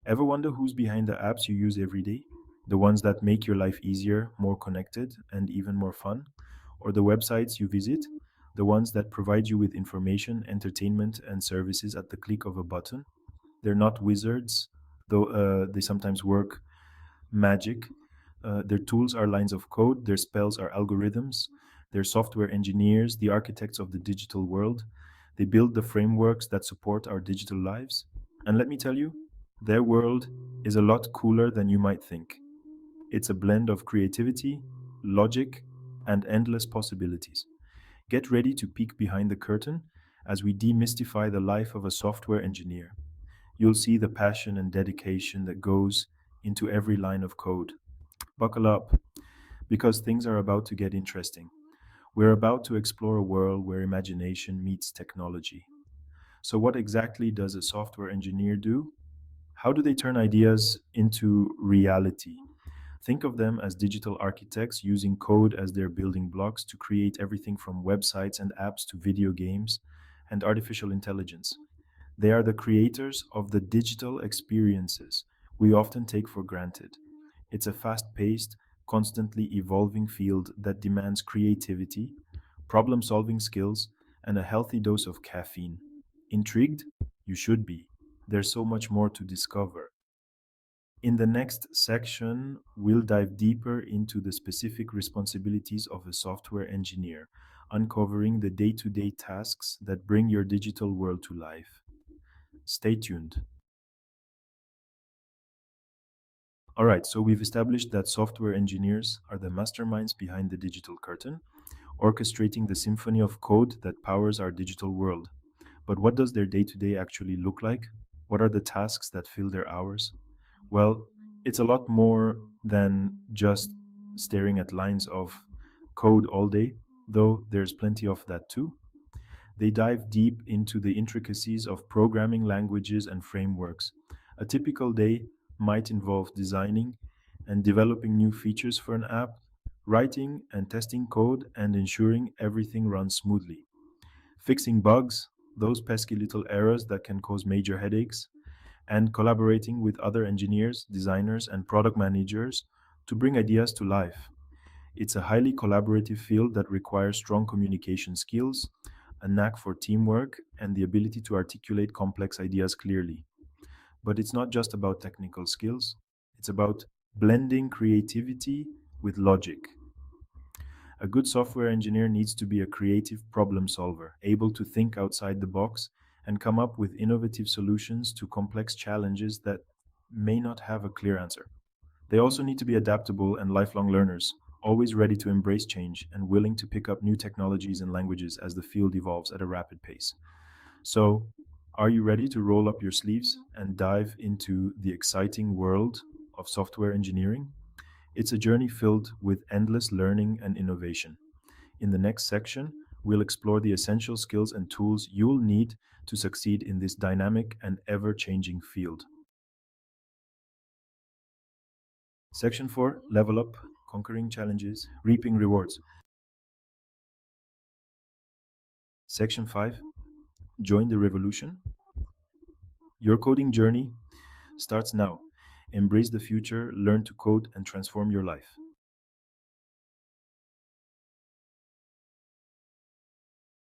Ever wonder who's behind the apps you use every day? The ones that make your life easier, more connected, and even more fun? Or the websites you visit? The ones that provide you with information, entertainment, and services at the click of a button? They're not wizards, though they sometimes work magic. Their tools are lines of code, their spells are algorithms, their software engineers, the architects of the digital world. They build the frameworks that support our digital lives. And let me tell you, their world is a lot cooler than you might think. It's a blend of creativity, logic, and endless possibilities. Get ready to peek behind the curtain as we demystify the life of a software engineer. You'll see the passion and dedication that goes into every line of code. Buckle up, because things are about to get interesting. We're about to explore a world where imagination meets technology. So, what exactly does a software engineer do? How do they turn ideas into reality? Think of them as digital architects using code as their building blocks to create everything from websites and apps to video games and artificial intelligence. They are the creators of the digital experiences we often take for granted. It's a fast paced, constantly evolving field that demands creativity, problem solving skills, and a healthy dose of caffeine. Intrigued? You should be. There's so much more to discover. In the next section, we'll dive deeper into the specific responsibilities of a software engineer, uncovering the day to day tasks that bring your digital world to life. Stay tuned. All right, so we've established that software engineers are the masterminds behind the digital curtain, orchestrating the symphony of code that powers our digital world. But what does their day to day actually look like? What are the tasks that fill their hours? Well, it's a lot more than just staring at lines of code all day, though there's plenty of that too. They dive deep into the intricacies of programming languages and frameworks. A typical day might involve designing and developing new features for an app, writing and testing code, and ensuring everything runs smoothly. Fixing bugs, those pesky little errors that can cause major headaches, and collaborating with other engineers, designers, and product managers to bring ideas to life. It's a highly collaborative field that requires strong communication skills, a knack for teamwork, and the ability to articulate complex ideas clearly. But it's not just about technical skills, it's about blending creativity with logic. A good software engineer needs to be a creative problem solver, able to think outside the box and come up with innovative solutions to complex challenges that may not have a clear answer. They also need to be adaptable and lifelong learners, always ready to embrace change and willing to pick up new technologies and languages as the field evolves at a rapid pace. So, are you ready to roll up your sleeves and dive into the exciting world of software engineering? It's a journey filled with endless learning and innovation. In the next section, we'll explore the essential skills and tools you'll need to succeed in this dynamic and ever changing field. Section 4: Level Up, Conquering Challenges, Reaping Rewards. Section 5: Join the Revolution. Your coding journey starts now. Embrace the future, learn to code, and transform your life.